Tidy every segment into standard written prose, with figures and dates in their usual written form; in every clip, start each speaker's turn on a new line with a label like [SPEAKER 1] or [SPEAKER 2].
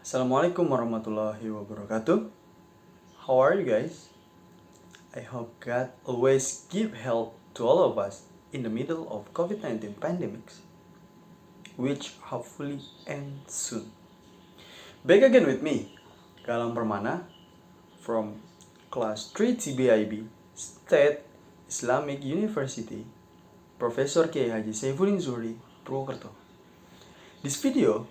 [SPEAKER 1] Assalamualaikum warahmatullahi wabarakatuh. How are you guys? I hope God always give help to all of us in the middle of COVID-19 pandemics, which hopefully end soon. Back again with me, Galang Permana from Class 3 TBI B, State Islamic University, Professor K. Haji Saifuddin Zuhri, Purwokerto. This video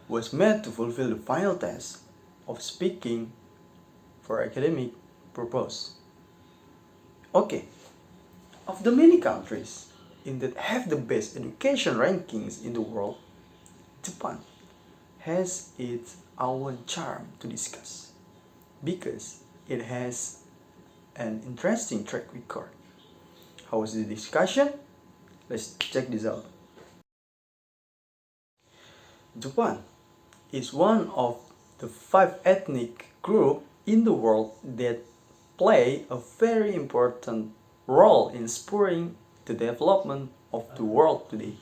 [SPEAKER 1] was made to fulfill the final test of speaking for academic purpose. Okay, of the many countries that have the best education rankings in the world, Japan has its own charm to discuss because it has an interesting track record. How was the discussion? Let's check this out. Japan is one of the 5 ethnic groups in the world that play a very important role in spurring the development of the world today.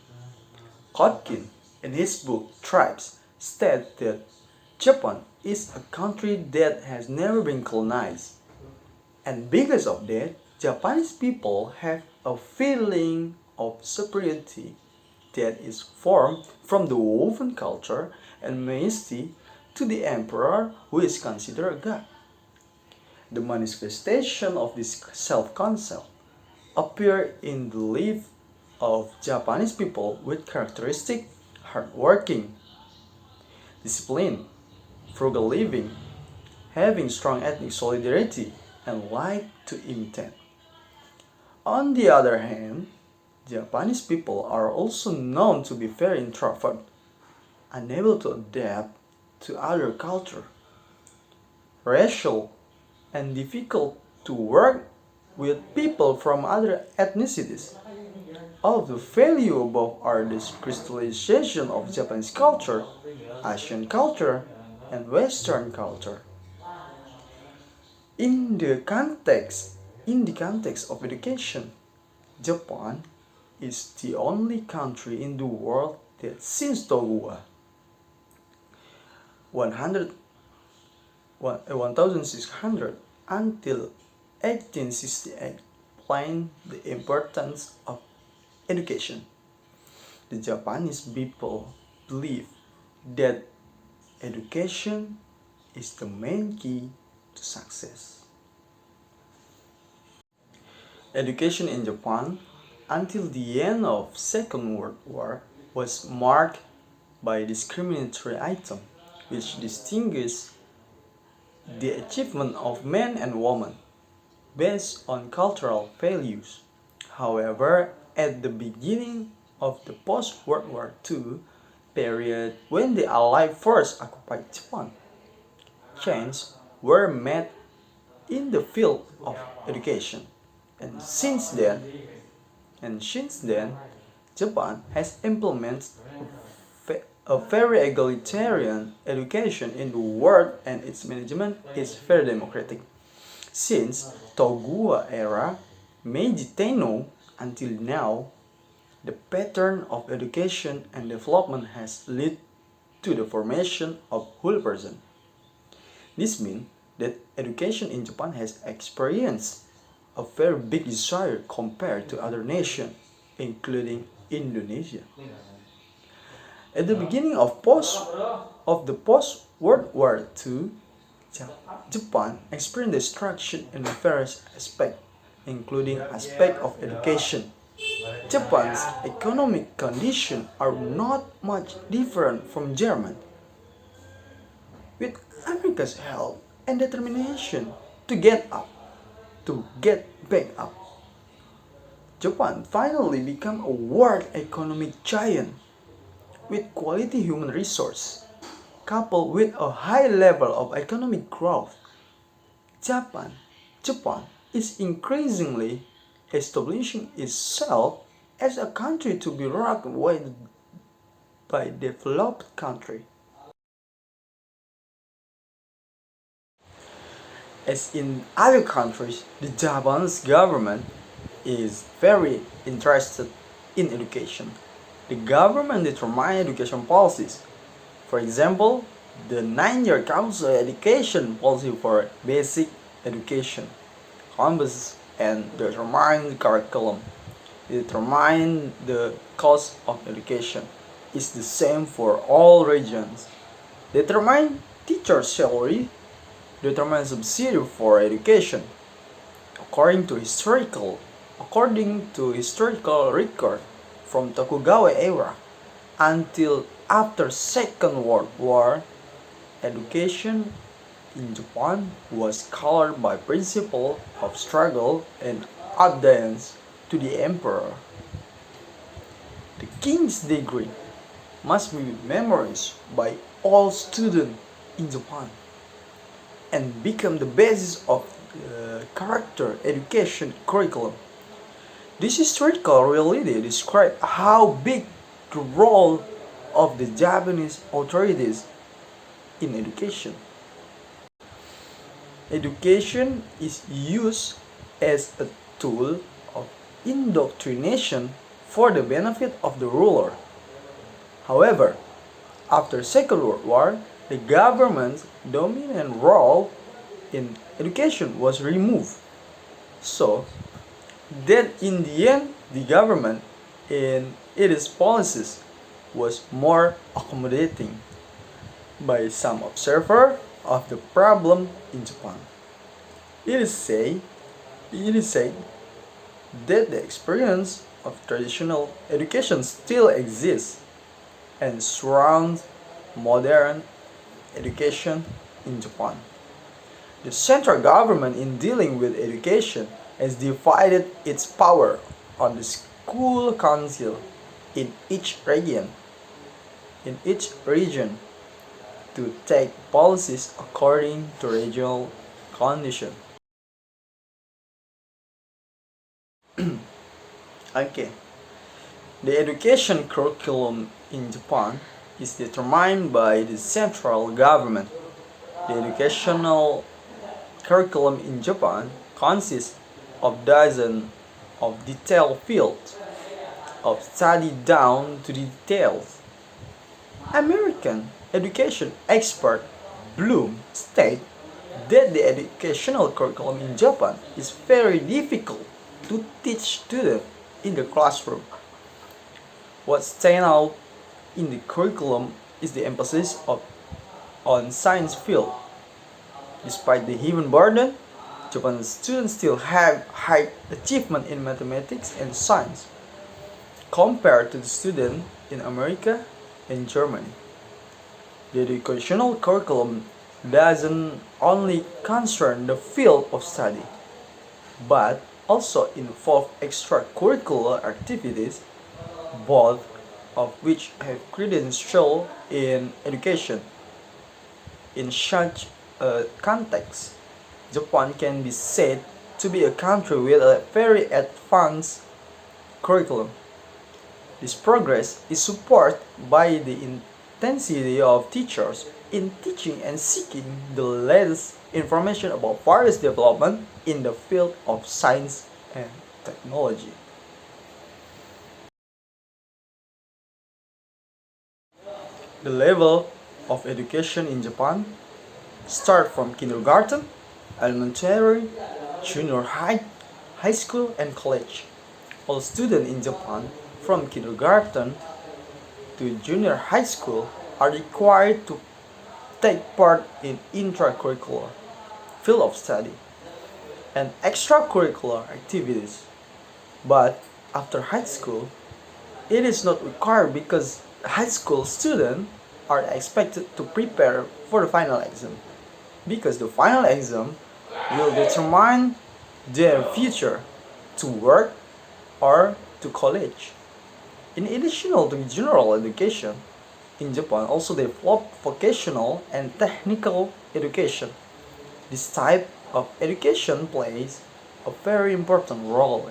[SPEAKER 1] Kotkin, in his book Tribes, states that Japan is a country that has never been colonized, and because of that, Japanese people have a feeling of superiority that is formed from the woven culture and majesty to the emperor, who is considered a god. The manifestation of this self-concept appear in the life of Japanese people with characteristic hardworking, discipline, frugal living, having strong ethnic solidarity, and like to imitate. On the other hand, Japanese people are also known to be very introvert, unable to adapt to other culture, racial, and difficult to work with people from other ethnicities. All of the value above are the crystallization of Japanese culture, Asian culture, and Western culture. In the context of education, Japan is the only country in the world that since Tokugawa 1600 until 1868 explained the importance of education. The Japanese people believe that education is the main key to success. Education in Japan until the end of Second World War was marked by a discriminatory item which distinguished the achievement of men and women based on cultural values. However, at the beginning of the post-World War II period, when the Allied forces occupied Japan, changes were made in the field of education. And since then, Japan has implemented a very egalitarian education in the world, and its management is very democratic. Since Tokugawa era Meiji Tenno until now, the pattern of education and development has led to the formation of whole person. This means that education in Japan has experienced a very big desire compared to other nations, including Indonesia. At the beginning of the post-World War II, Japan experienced destruction in various aspects, including aspects of education. Japan's economic conditions are not much different from Germany. With America's help and determination to get back up, Japan finally became a world economic giant with quality human resource, coupled with a high level of economic growth. Japan is increasingly establishing itself as a country to be rocked by developed country. As in other countries, the Japanese government is very interested in education. The government determines education policies. For example, the 9-year Council Education Policy for Basic Education encompasses and determines curriculum, determine the cost of education, is the same for all regions, determine teacher salary, determine subsidy for education, according to historical record from Tokugawa era until after Second World War, education in Japan was colored by principle of struggle and obedience to the emperor. The king's degree must be memorized by all students in Japan and become the basis of character education curriculum. This historical reality describes how big the role of the Japanese authorities in education. Education is used as a tool of indoctrination for the benefit of the ruler. However, after Second World War, the government's dominant role in education was removed. So that in the end, the government in its policies was more accommodating by some observer of the problem in Japan. It is said that the experience of traditional education still exists and surrounds modern education in Japan. The central government in dealing with education has divided its power on the school council in each region to take policies according to regional condition. Okay. The education curriculum in Japan is determined by the central government. The educational curriculum in Japan consists of dozens of detailed fields of study down to the details. American education expert Bloom states that the educational curriculum in Japan is very difficult to teach students in the classroom. What stands out in the curriculum is the emphasis on science field. Despite the heavy burden, Japanese students still have high achievement in mathematics and science compared to the students in America and Germany. The educational curriculum doesn't only concern the field of study, but also involve extracurricular activities, both of which have credential in education. In such a context, Japan can be said to be a country with a very advanced curriculum. This progress is supported by the intensity of teachers in teaching and seeking the latest information about various developments in the field of science and technology. The level of education in Japan start from kindergarten, elementary, junior high, high school, and college. All students in Japan from kindergarten to junior high school are required to take part in intracurricular field of study and extracurricular activities. But after high school, it is not required because high school students are expected to prepare for the final exam, because the final exam will determine their future to work or to college. In addition to general education, in Japan also develop vocational and technical education. This type of education plays a very important role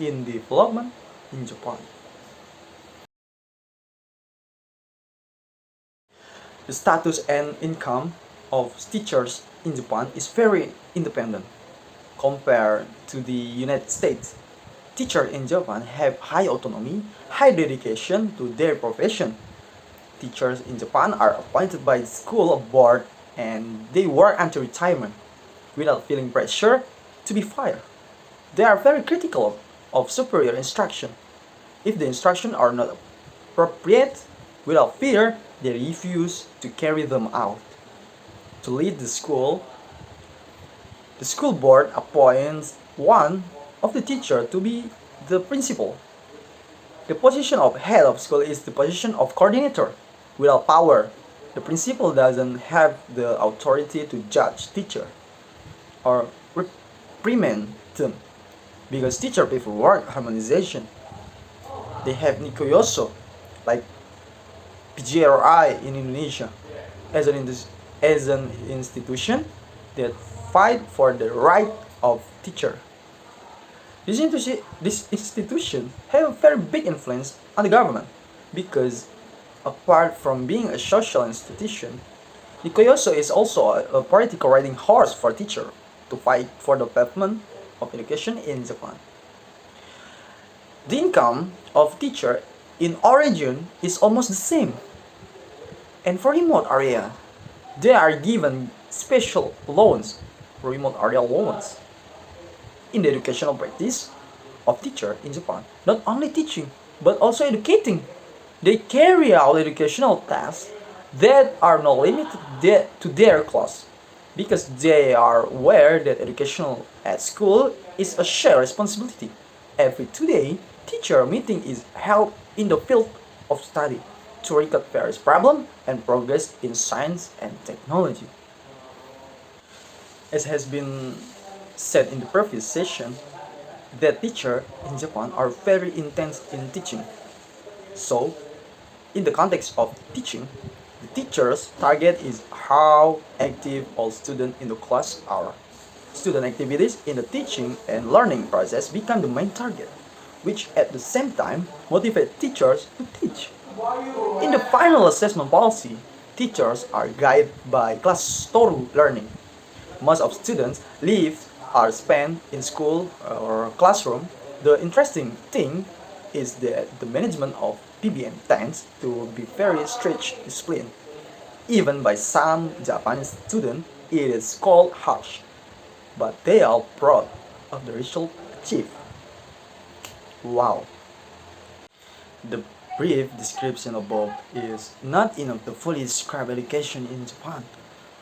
[SPEAKER 1] in development in Japan. The status and income of teachers in Japan is very independent compared to the United States. Teachers in Japan have high autonomy, high dedication to their profession. Teachers in Japan are appointed by the school board and they work until retirement without feeling pressure to be fired. They are very critical of superior instruction. If the instructions are not appropriate, without fear, they refuse to carry them out. To lead the school board appoints one of the teacher to be the principal. The position of head of school is the position of coordinator. Without power, the principal doesn't have the authority to judge teacher or reprimand them because teacher prefer work harmonization. They have Nikoyoso, like PGRI in Indonesia, as as an institution that fight for the right of teacher. This institution have a very big influence on the government because apart from being a social institution, Nikoyoso is also a political riding horse for teacher to fight for the development of education in Japan. The income of teacher in our region is almost the same. And for remote area, they are given special loans, remote area loans. In the educational practice of teacher in Japan, not only teaching, but also educating. They carry out educational tasks that are not limited to their class because they are aware that educational at school is a shared responsibility. Every 2 day, teacher meeting is held in the field of study to record various problems and progress in science and technology. As has been said in the previous session, that teachers in Japan are very intense in teaching. So, in the context of teaching, the teacher's target is how active all students in the class are. Student activities in the teaching and learning process become the main target, which at the same time motivate teachers to teach. In the final assessment policy, teachers are guided by class story learning. Most of students' lives are spent in school or classroom. The interesting thing is that the management of PBM tends to be very strict discipline. Even by some Japanese students, it is called harsh, but they are proud of the result achieved. Wow! The brief description above is not enough to fully describe education in Japan,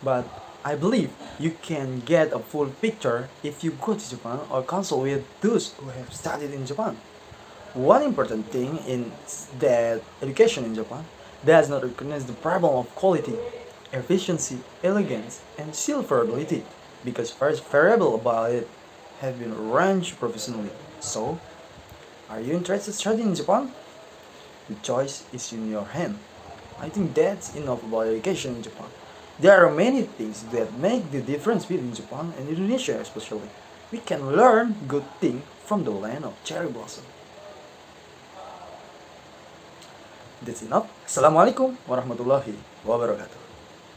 [SPEAKER 1] but I believe you can get a full picture if you go to Japan or consult with those who have studied in Japan. One important thing is that education in Japan does not recognize the problem of quality, efficiency, elegance, and silverability because first variable about it have been arranged professionally. So, are you interested in studying in Japan? The choice is in your hand. I think that's enough about education in Japan. There are many things that make the difference between Japan and Indonesia especially. We can learn good things from the land of cherry blossom. That's enough. Assalamualaikum warahmatullahi wabarakatuh.